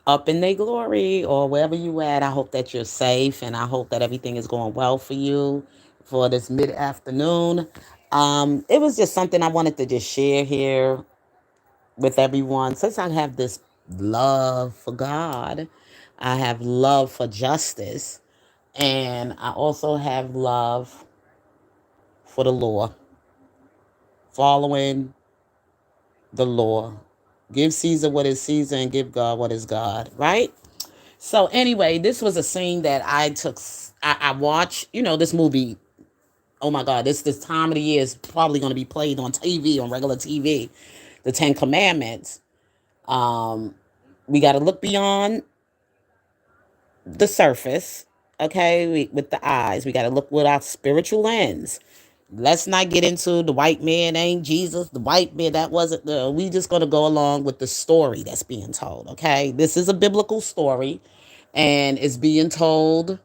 up in their glory or wherever you at. I hope that you're safe and I hope that everything is going well for you for this mid afternoon. It was just something I wanted to just share here with everyone. Since I have this love for God, I have love for justice, and I also have love for the law, following the law. Give Caesar what is Caesar and give God what is God, right? So anyway, this was a scene that I took. I watched, this movie. Oh my God, this time of the year is probably going to be played on TV, on regular TV. The Ten Commandments. Um, we got to look beyond the surface, okay, with the eyes. We got to look with our spiritual lens. Let's not get into the white man ain't Jesus, the white man that wasn't the. We just gonna go along with the story that's being told. Okay, this is a biblical story, and it's being told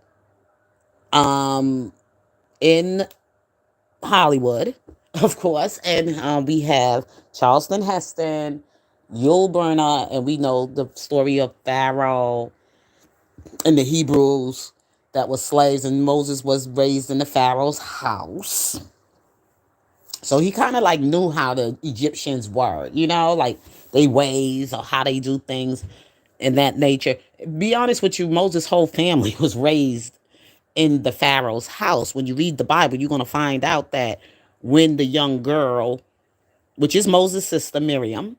um in Hollywood, of course, and we have Charleston Heston, Yul Brynner, and we know the story of Pharaoh and the Hebrews that were slaves, and Moses was raised in the Pharaoh's house. So he kind of like knew how the Egyptians were, like they ways or how they do things in that nature. Be honest with you, Moses' whole family was raised in the Pharaoh's house. When you read the Bible, you're going to find out that when the young girl, which is Moses' sister Miriam,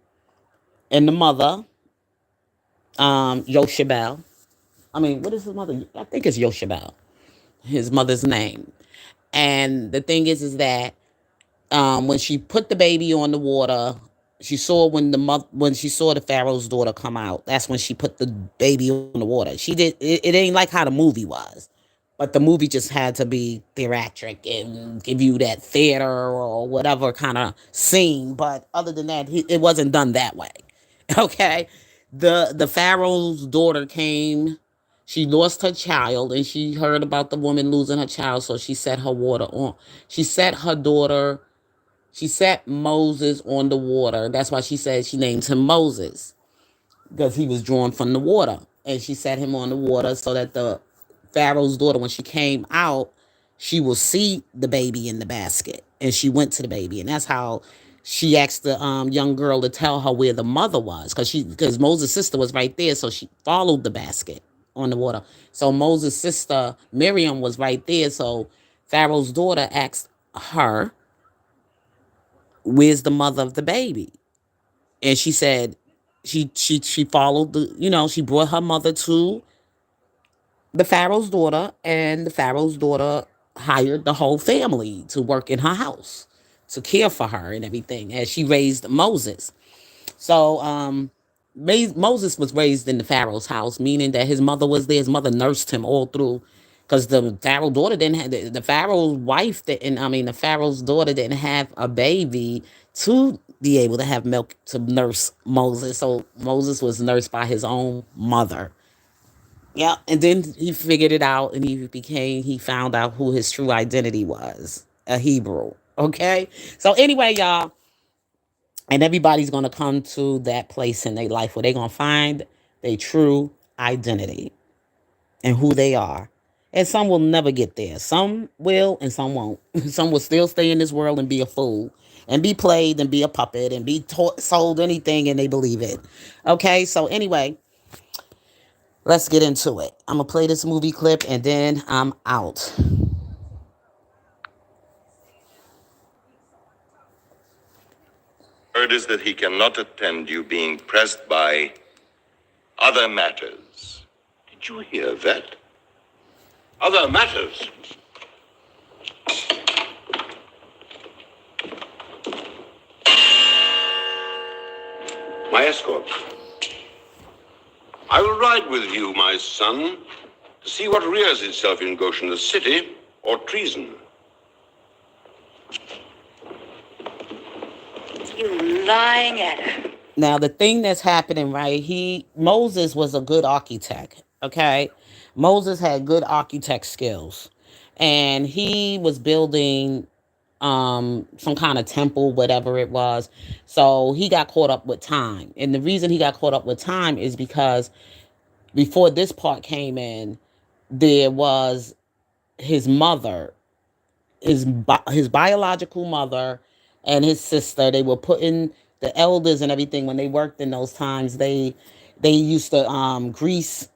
and the mother, Yoshabel, I mean, what is his mother? I think it's Yoshabel, his mother's name. And the thing is that when she put the baby on the water, she saw when she saw the Pharaoh's daughter come out. That's when she put the baby on the water. She did it ain't like how the movie was, but the movie just had to be theatric and give you that theater or whatever kind of scene. But other than that, it wasn't done that way. Okay, the Pharaoh's daughter came. She lost her child, and she heard about the woman losing her child, so she set her water on. She set her daughter she set Moses on the water. That's why she said she named him Moses, because he was drawn from the water. And she set him on the water so that the Pharaoh's daughter, when she came out, she will see the baby in the basket. And she went to the baby. And that's how she asked the young girl to tell her where the mother was. Because Moses' sister was right there. So she followed the basket on the water. So Moses' sister, Miriam, was right there. So Pharaoh's daughter asked her, where's the mother of the baby? And she said she followed she brought her mother to the Pharaoh's daughter, and the Pharaoh's daughter hired the whole family to work in her house to care for her and everything as she raised Moses. So Moses was raised in the Pharaoh's house, meaning that his mother was there. His mother nursed him all through, because the Pharaoh daughter didn't have the Pharaoh's wife didn't. I mean, the Pharaoh's daughter didn't have a baby to be able to have milk to nurse Moses. So Moses was nursed by his own mother. Yeah, and then he figured it out, and he found out who his true identity was, a Hebrew. Okay, so anyway, y'all, and everybody's gonna come to that place in their life where they're gonna find their true identity and who they are. And some will never get there. Some will and some won't. Some will still stay in this world and be a fool and be played and be a puppet and be sold anything and they believe it. Okay, so anyway, let's get into it. I'm gonna play this movie clip and then I'm out. Word is that he cannot attend you being pressed by other matters. Did you hear that? Other matters? My escort. I will ride with you, my son, to see what rears itself in Goshen, the city or treason. You lying at her. Now the thing that's happening, right? Moses was a good architect. Okay, Moses had good architect skills, and he was building some kind of temple, whatever it was. So he got caught up with time, and the reason he got caught up with time is because Before this part came in, there was his mother, his biological mother, and his sister. They were putting the elders and everything when they worked in those times. They used to grease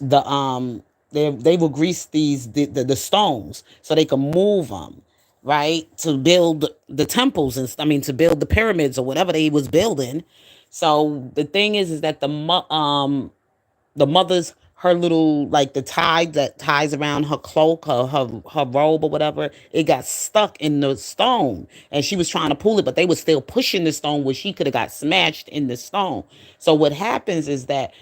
the they will grease the stones so they can move them, right, to build the temples, and I mean to build the pyramids or whatever they was building. So the thing is that the mother's, her little, like the tie that ties around her cloak, her robe or whatever, it got stuck in the stone, and she was trying to pull it, but they were still pushing the stone where she could have got smashed in the stone. So what happens is that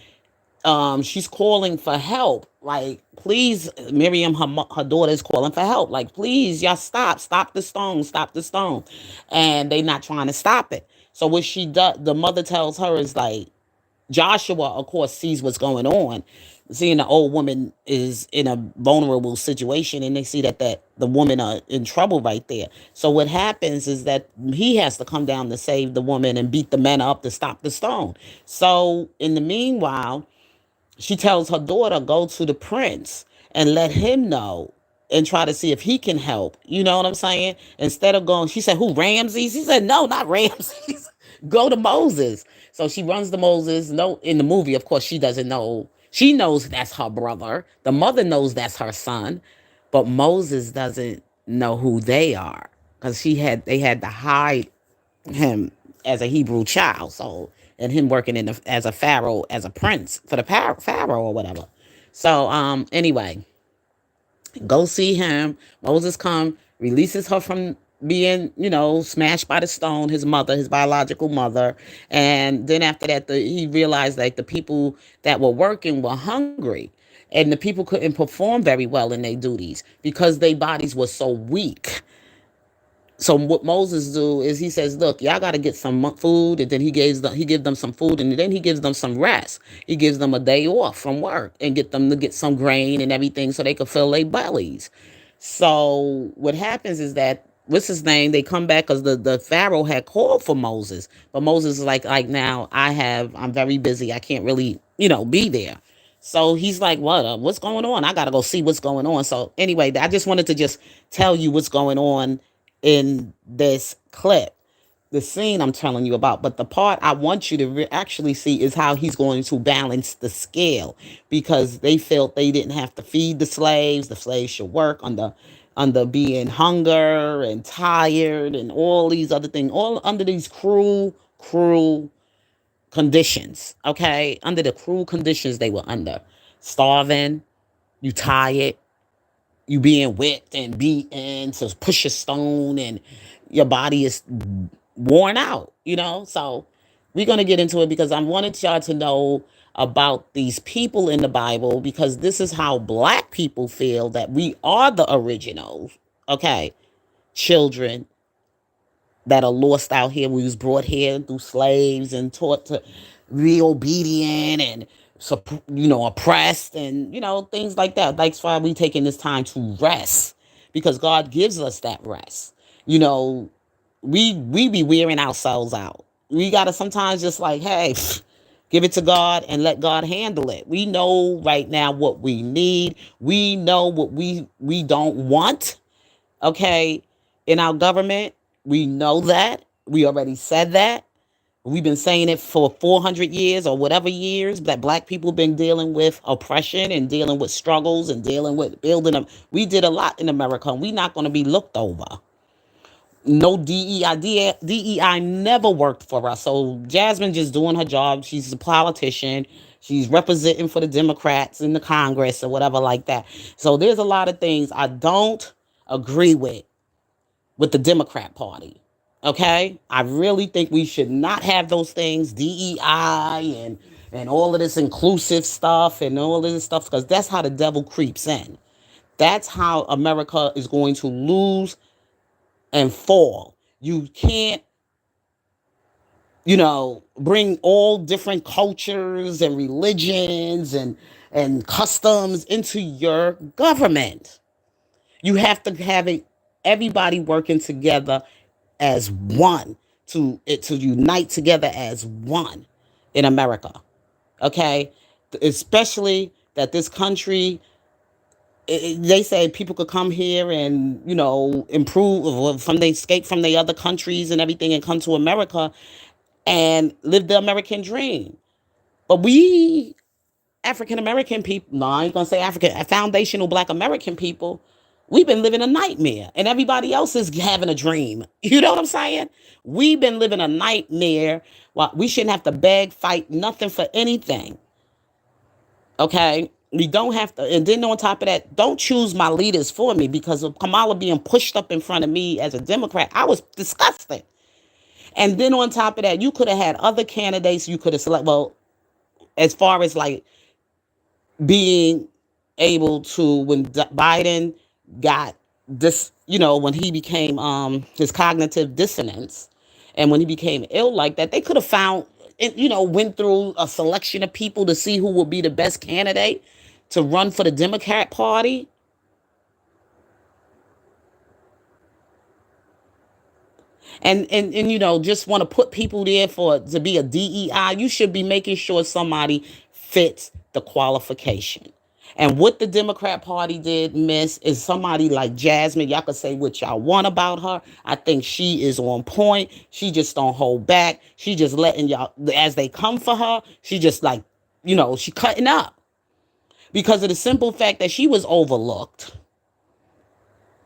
she's calling for help, like, please, Miriam, her daughter is calling for help, like, please, y'all, stop the stone, stop the stone. And they not trying to stop it. So what she does, the mother tells her, is like, Joshua, of course, sees what's going on, seeing the old woman is in a vulnerable situation, and they see that the woman are in trouble right there. So what happens is that he has to come down to save the woman and beat the men up to stop the stone. So in the meanwhile, she tells her daughter, go to the prince and let him know and try to see if he can help. You know what I'm saying? Instead of going, she said, who, Ramses? He said, no, not Ramses. Go to Moses. So she runs to Moses. No, in the movie, of course, she doesn't know. She knows that's her brother. The mother knows that's her son, but Moses doesn't know who they are because they had to hide him as a Hebrew child. So, and him working as a pharaoh, as a prince for the pharaoh or whatever. So, anyway, go see him. Moses come, releases her from being, smashed by the stone, his mother, his biological mother. And then after that, he realized that the people that were working were hungry. And the people couldn't perform very well in their duties because their bodies were so weak. So what Moses do is he says, look, y'all got to get some food. And then he gives them some food, and then he gives them some rest. He gives them a day off from work and get them to get some grain and everything so they could fill their bellies. So what happens is that, what's his name, they come back because the Pharaoh had called for Moses, but Moses is like, now I'm very busy, I can't really be there. So he's like, what's going on? I gotta go see what's going on. So anyway, I just wanted to just tell you what's going on in this clip, the scene I'm telling you about. But the part I want you to actually see is how he's going to balance the scale, because they felt they didn't have to feed the slaves. The slaves should work under being hunger and tired and all these other things, all under these cruel conditions. Okay, under the cruel conditions they were under, starving, you tired, you being whipped and beaten to push a stone, and your body is worn out. So we're going to get into it because I wanted y'all to know about these people in the Bible, because this is how black people feel, that we are the originals, okay, children that are lost out here. We was brought here through slaves and taught to be obedient and oppressed, and things like that. That's why we taking this time to rest, because God gives us that rest. You know, we be wearing ourselves out. We gotta sometimes just like, hey, give it to God and let God handle it. We know right now what we need. We know what we don't want. Okay, in our government, we know that. We already said that. We've been saying it for 400 years or whatever years that black people been dealing with oppression and dealing with struggles and dealing with building them. We did a lot in America, and we're not going to be looked over. No DEI never worked for us. So Jasmine just doing her job. She's a politician. She's representing for the Democrats in the Congress or whatever like that. So there's a lot of things I don't agree with the Democrat Party. Okay? I really think we should not have those things, DEI and all of this inclusive stuff and all of this stuff, because that's how the devil creeps in. That's how America is going to lose and fall. You can't, bring all different cultures and religions and customs into your government. You have to have everybody working together as one, to unite together as one in America. Okay? especially that this country, they say people could come here and improve from they escape from the other countries and everything and come to America and live the American dream. But we African American people, no, I ain't gonna say African, foundational Black American people, we've been living a nightmare, and everybody else is having a dream. You know what I'm saying? We've been living a nightmare. Well, we shouldn't have to beg, fight, nothing for anything. Okay, we don't have to. And then on top of that, don't choose my leaders for me, because of Kamala being pushed up in front of me as a Democrat. I was disgusted. And then on top of that, you could have had other candidates you could have selected. Well, as far as like being able to, when Biden got this, when he became his cognitive dissonance, and when he became ill like that, they could have found, went through a selection of people to see who would be the best candidate to run for the Democrat Party. And just want to put people there to be a DEI. You should be making sure somebody fits the qualification. And what the Democrat Party did miss is somebody like Jasmine. Y'all can say what y'all want about her. I think she is on point. She just don't hold back. She just letting y'all, as they come for her, she just like, she cutting up. Because of the simple fact that she was overlooked.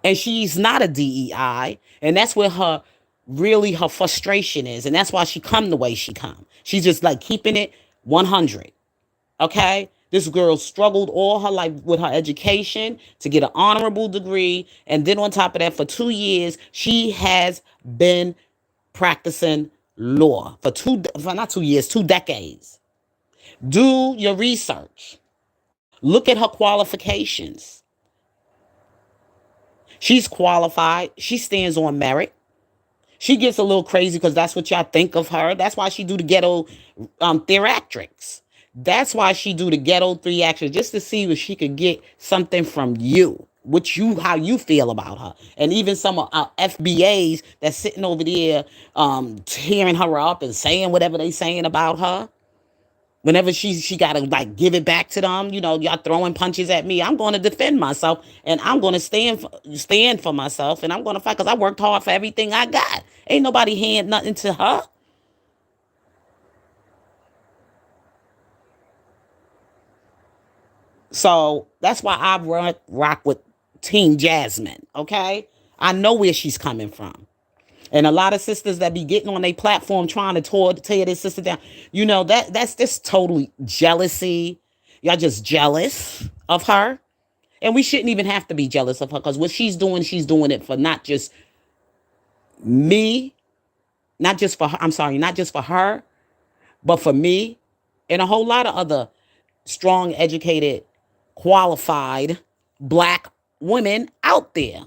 And she's not a DEI. And that's where her frustration is. And that's why she come the way she come. She's just like keeping it 100. Okay? This girl struggled all her life with her education to get an honorable degree. And then on top of that, for 2 years, she has been practicing law for not 2 years, 2 decades. Do your research. Look at her qualifications. She's qualified. She stands on merit. She gets a little crazy because that's what y'all think of her. That's why she do the ghetto theatrics. That's why she do the ghetto theatrics, just to see if she could get something from you, how you feel about her. And even some of our FBAs that's sitting over there tearing her up and saying whatever they saying about her. Whenever she gotta like give it back to them, y'all throwing punches at me. I'm going to defend myself, and I'm going to stand for myself, and I'm going to fight because I worked hard for everything I got. Ain't nobody hand nothing to her. So that's why I rock with Team Jasmine. Okay, I know where she's coming from. And a lot of sisters that be getting on their platform trying to tear this sister down, that's just totally jealousy. Y'all just jealous of her. And we shouldn't even have to be jealous of her, because what she's doing it for not just me, not just for her, I'm sorry, not just for her, but for me and a whole lot of other strong, educated, qualified Black women out there.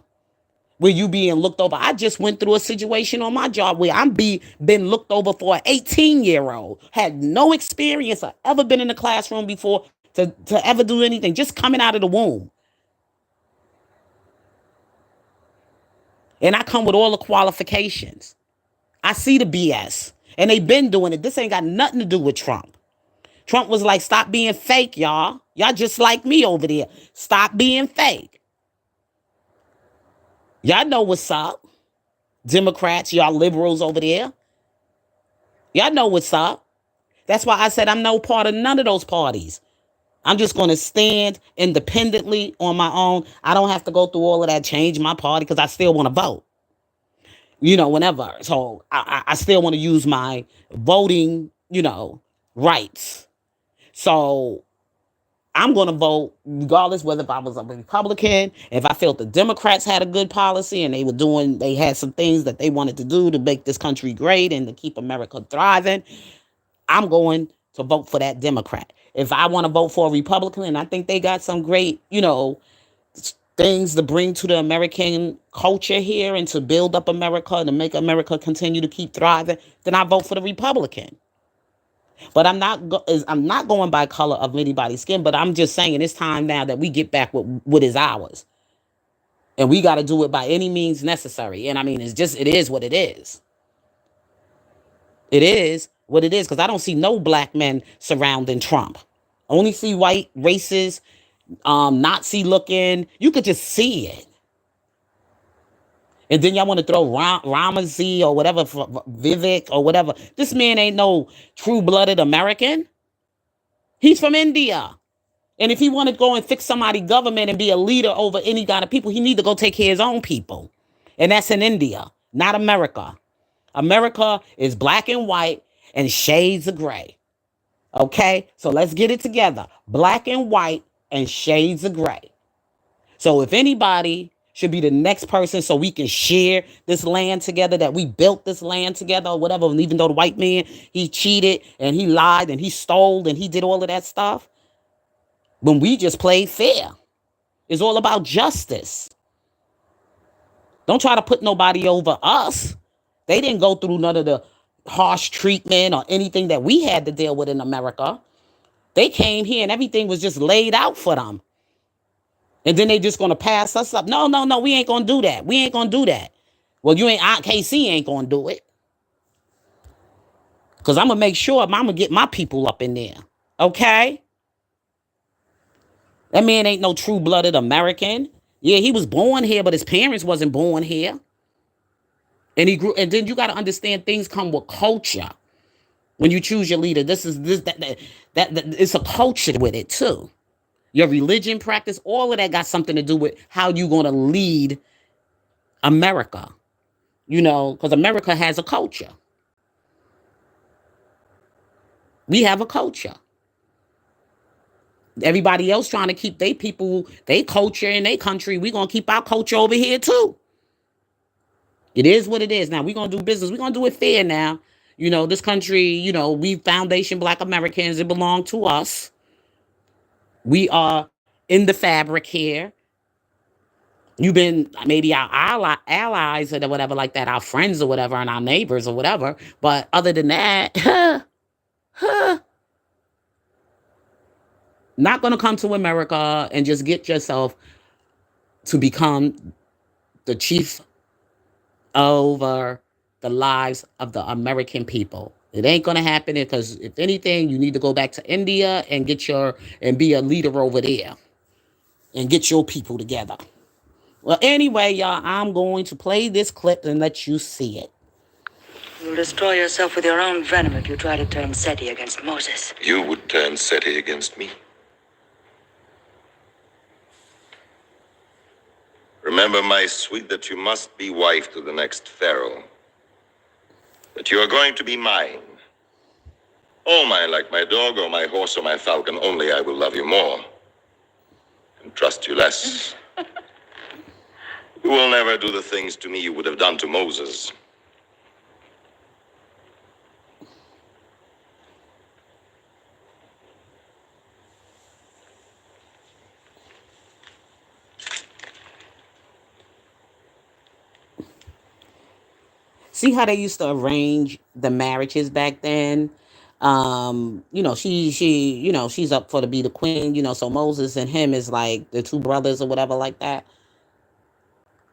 Where you being looked over. I just went through a situation on my job where I'm been looked over for an 18-year-old. Had no experience or ever been in the classroom before to ever do anything. Just coming out of the womb. And I come with all the qualifications. I see the BS. And they been doing it. This ain't got nothing to do with Trump. Trump was like, stop being fake, y'all. Y'all just like me over there. Stop being fake. Y'all know what's up. Democrats, y'all liberals over there. Y'all know what's up. That's why I said I'm no part of none of those parties. I'm just going to stand independently on my own. I don't have to go through all of that, change my party, because I still want to vote. Whenever. So I still want to use my voting, rights. So I'm going to vote regardless whether if I was a Republican, if I felt the Democrats had a good policy and they had some things that they wanted to do to make this country great and to keep America thriving. I'm going to vote for that Democrat. If I want to vote for a Republican and I think they got some great, things to bring to the American culture here and to build up America and to make America continue to keep thriving, then I vote for the Republican. But I'm not going by color of anybody's skin, but I'm just saying it's time now that we get back what is ours. And we got to do it by any means necessary. And I mean, it is what it is. It is what it is, because I don't see no Black men surrounding Trump. Only see white, racist, Nazi looking. You could just see it. And then y'all want to throw Ramazi or whatever, Vivek or whatever. This man ain't no true-blooded American. He's from India. And if he want to go and fix somebody's government and be a leader over any kind of people, he need to go take care of his own people. And that's in India, not America. America is black and white and shades of gray. Okay? So let's get it together. Black and white and shades of gray. So if anybody should be the next person so we can share this land together, that we built this land together or whatever, and even though the white man, he cheated and he lied and he stole and he did all of that stuff, when we just played fair. It's all about justice. Don't try to put nobody over us. They didn't go through none of the harsh treatment or anything that we had to deal with in America. They came here and everything was just laid out for them. And then they just going to pass us up. No, we ain't going to do that. We ain't going to do that. Well, KC ain't going to do it. Because I'm going to make sure I'm going to get my people up in there. Okay? That man ain't no true-blooded American. Yeah, he was born here, but his parents wasn't born here. And he grew. And then you got to understand things come with culture. When you choose your leader, that it's a culture with it too. Your religion, practice, all of that got something to do with how you going to lead America. Because America has a culture. We have a culture. Everybody else trying to keep their people, their culture in their country. We're going to keep our culture over here too. It is what it is. Now, we're going to do business. We're going to do it fair now. This country, we foundation Black Americans. It belong to us. We are in the fabric here. You've been maybe our allies or whatever like that, our friends or whatever, and our neighbors or whatever. But other than that, not going to come to America and just get yourself to become the chief over the lives of the American people. It ain't going to happen because if anything, you need to go back to India and be a leader over there and get your people together. Well, anyway, y'all, I'm going to play this clip and let you see it. You'll destroy yourself with your own venom if you try to turn Seti against Moses. You would turn Seti against me? Remember, my sweet, that you must be wife to the next pharaoh. That you are going to be mine. All mine, like my dog or my horse or my falcon, only I will love you more and trust you less. You will never do the things to me you would have done to Moses. See how they used to arrange the marriages back then? She's up for to be the queen, so Moses and him is like the two brothers or whatever like that.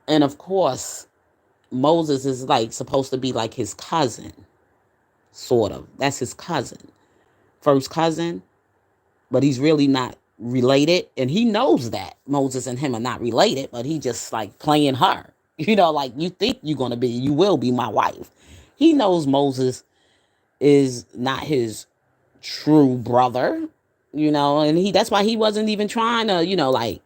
And of course, Moses is like supposed to be like his cousin, sort of. That's his cousin, first cousin, but he's really not related. And he knows that Moses and him are not related, but he just like playing her. Like you think you will be my wife. He knows Moses is not his true brother, and that's why he wasn't even trying to, like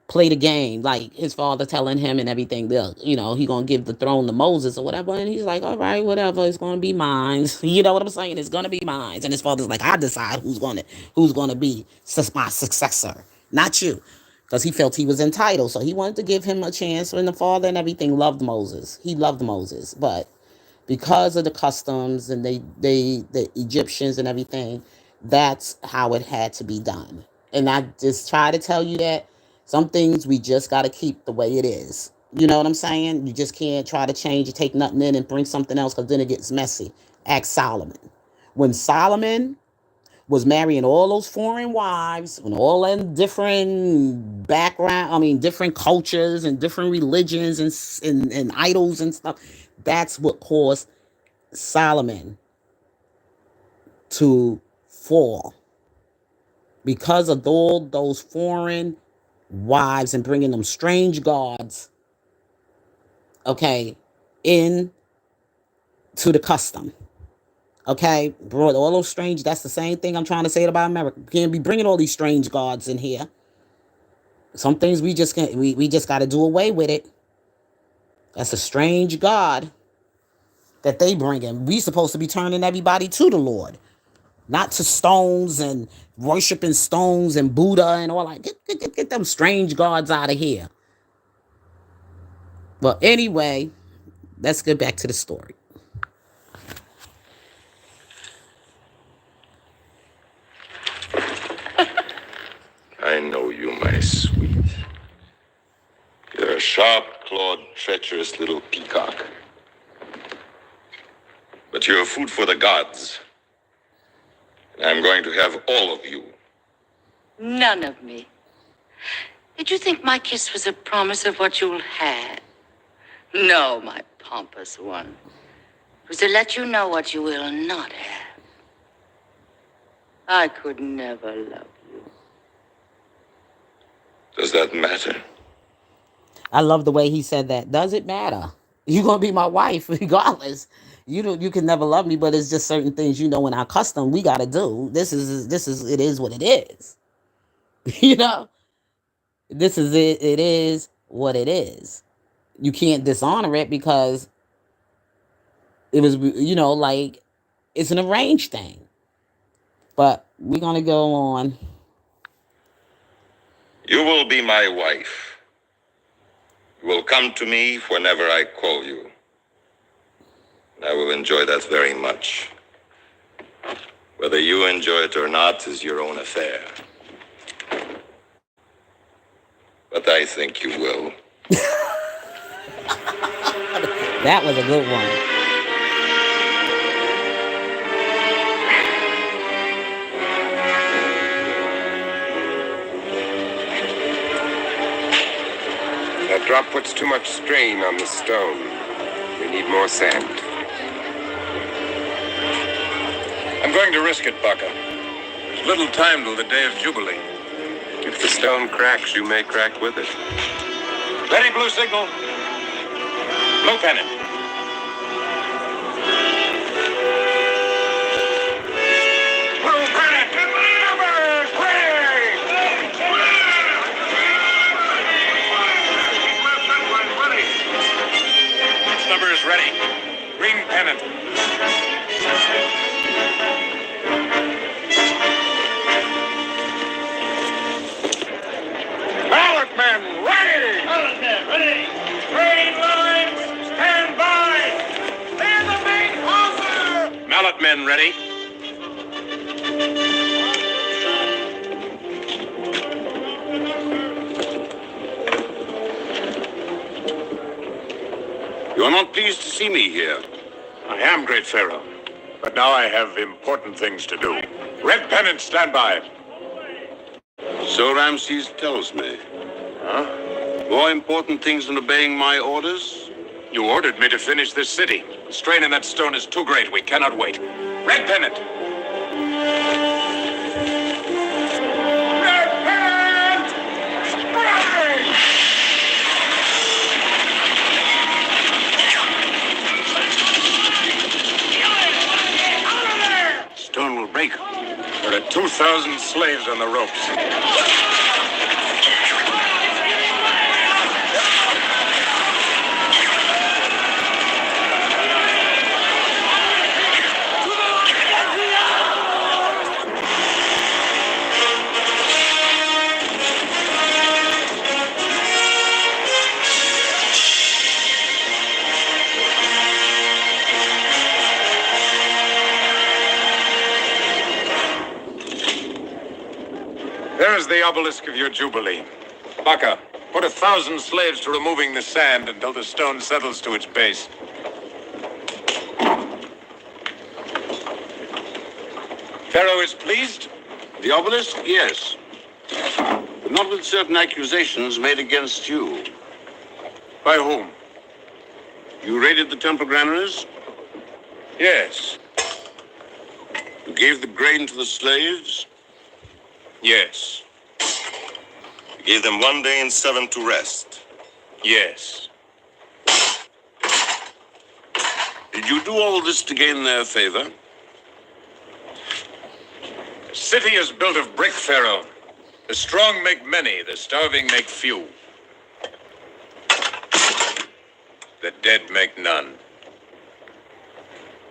play the game, like his father telling him and everything. He gonna give the throne to Moses or whatever, and he's like, all right, whatever, it's gonna be mine. You know what I'm saying? It's gonna be mine. And his father's like, I decide who's gonna be my successor, not you, because he felt he was entitled. So he wanted to give him a chance. And the father and everything loved Moses. He loved Moses, but because of the customs and the Egyptians and everything, that's how it had to be done. And I just try to tell you that some things we just got to keep the way it is. You know what I'm saying? You just can't try to change it, take nothing in and bring something else, because then it gets messy. Ask Solomon. When Solomon was marrying all those foreign wives and all in different different cultures and different religions and idols and stuff, that's what caused Solomon to fall. because of all those foreign wives and bringing them strange gods, okay, in to the custom. Okay, brought all those strange. That's the same thing I'm trying to say about America. You can't be bringing all these strange gods in here. Some things we just can't. We just got to do away with it. That's a strange god that they bring in. We supposed to be turning everybody to the Lord, not to stones and worshiping stones and Buddha and all that. Get them strange gods out of here. Well, anyway, let's get back to the story. I know you, my sweet. You're a sharp-clawed, treacherous little peacock. But you're food for the gods. And I'm going to have all of you. None of me. Did you think my kiss was a promise of what you'll have? No, my pompous one. It was to let you know what you will not have. I could never love you. Does that matter? I love the way he said that. Does it matter? You're gonna be my wife regardless. You can never love me, but it's just certain things in our custom we gotta do. This is it is what it is. you know, this is it. It is what it is. You can't dishonor it because it was like it's an arranged thing. But we're gonna go on. You will be my wife. You will come to me whenever I call you. And I will enjoy that very much. Whether you enjoy it or not is your own affair. But I think you will. That was a good one. That drop puts too much strain on the stone. We need more sand. I'm going to risk it, Baka. There's little time till the day of Jubilee. If the stone cracks, you may crack with it. Ready, blue signal. Blue pennant. Blue pennant! Number is ready. Green pennant. Ballot men, ready! Ballot men, ready! Green lines, stand by! Clear the main hauser! Mallet men, ready? You are not pleased to see me here. I am, great Pharaoh. But now I have important things to do. Red pennant, stand by. So Ramses tells me. Huh? More important things than obeying my orders? You ordered me to finish this city. The strain in that stone is too great. We cannot wait. Red pennant! Red pennant! Spray! Stone will break. There are 2,000 slaves on the ropes. There's the obelisk of your Jubilee. Baka, put 1,000 slaves to removing the sand until the stone settles to its base. Pharaoh is pleased? The obelisk? Yes. But not with certain accusations made against you. By whom? You raided the temple granaries. Yes. You gave the grain to the slaves. Yes. You gave them 1 day and 7 to rest. Yes. Did you do all this to gain their favor? The city is built of brick, Pharaoh. The strong make many, the starving make few. The dead make none.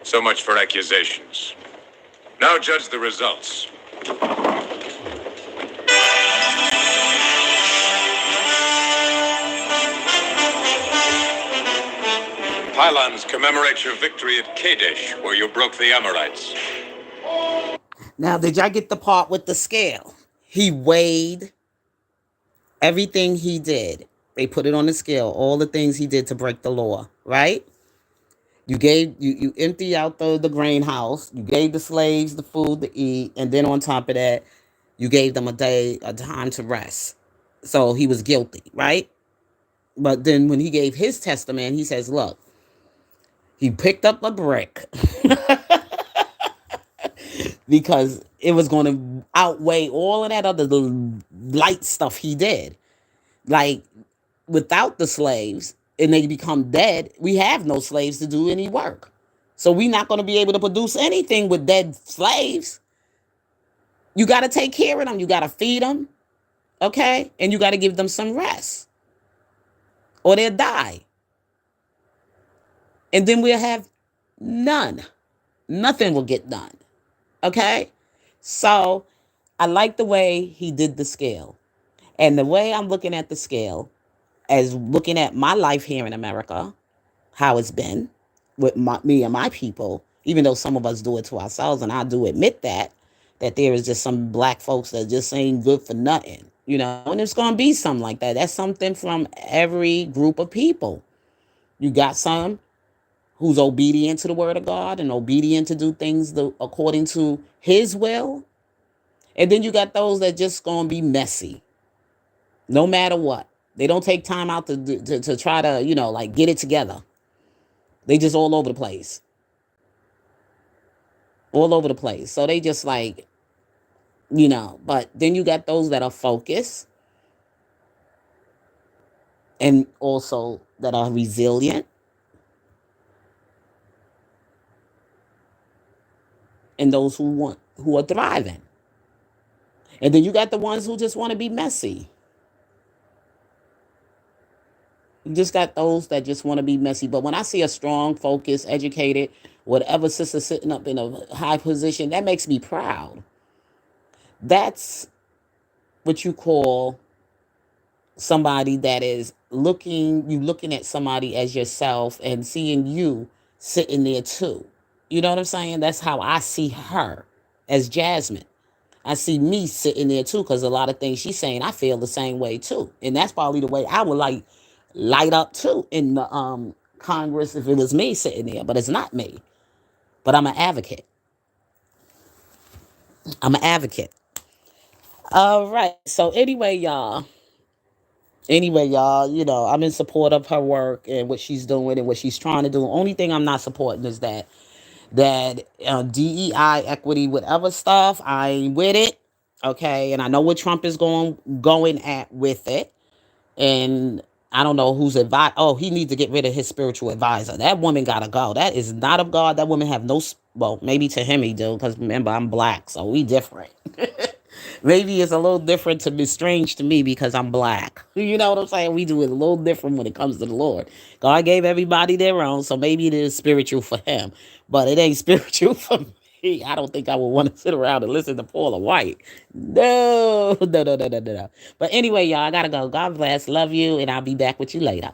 So much for accusations. Now judge the results. Pylons commemorate your victory at Kadesh, where you broke the Amorites. Now, did y'all get the part with the scale? He weighed everything he did. They put it on the scale, all the things he did to break the law, right? You empty out the grain house, you gave the slaves the food to eat, and then on top of that, you gave them a time to rest. So he was guilty, right? But then when he gave his testament, he says, look, he picked up a brick because it was going to outweigh all of that other little light stuff he did. Like, without the slaves and they become dead, we have no slaves to do any work. So we're not going to be able to produce anything with dead slaves. You got to take care of them. You got to feed them, okay? And you got to give them some rest or they'll die. And then we'll have none. Nothing will get done, okay? So I like the way he did the scale. And the way I'm looking at the scale as looking at my life here in America, how it's been with me and my people, even though some of us do it to ourselves, and I do admit that there is just some black folks that just ain't good for nothing, you know, and it's going to be something like that. That's something from every group of people. You got some who's obedient to the word of God and obedient to do things according to his will. And then you got those that just going to be messy, no matter what. They don't take time out to try to, you know, like get it together. They just all over the place. All over the place. So they just like, you know, but then you got those that are focused and also that are resilient. And those who are thriving. And then you got the ones who just want to be messy. You just got those that just want to be messy. But when I see a strong, focused, educated, whatever sister sitting up in a high position, that makes me proud. That's what you call somebody that is looking at somebody as yourself and seeing you sitting there too. You know what I'm saying? That's how I see her as Jasmine. I see me sitting there too, because a lot of things she's saying, I feel the same way too. And that's probably the way I would like light up too in the Congress if it was me sitting there, but it's not me. But I'm an advocate. I'm an advocate. All right. So anyway, y'all, you know, I'm in support of her work and what she's doing and what she's trying to do. The only thing I'm not supporting is that DEI, equity, whatever stuff. I ain't with it. Okay. And I know what Trump is going at with it. And I don't know who's advised. Oh, he needs to get rid of his spiritual advisor. That woman gotta go. That is not of God. That woman have no, well, maybe to him he do, because remember, I'm black, so we different. Maybe it's a little different to be strange to me because I'm black. You know what I'm saying? We do it a little different when it comes to the Lord. God gave everybody their own, so maybe it is spiritual for him, but it ain't spiritual for me. I don't think I would want to sit around and listen to Paula White. No. But anyway, y'all, I gotta go. God bless. Love you, and I'll be back with you later.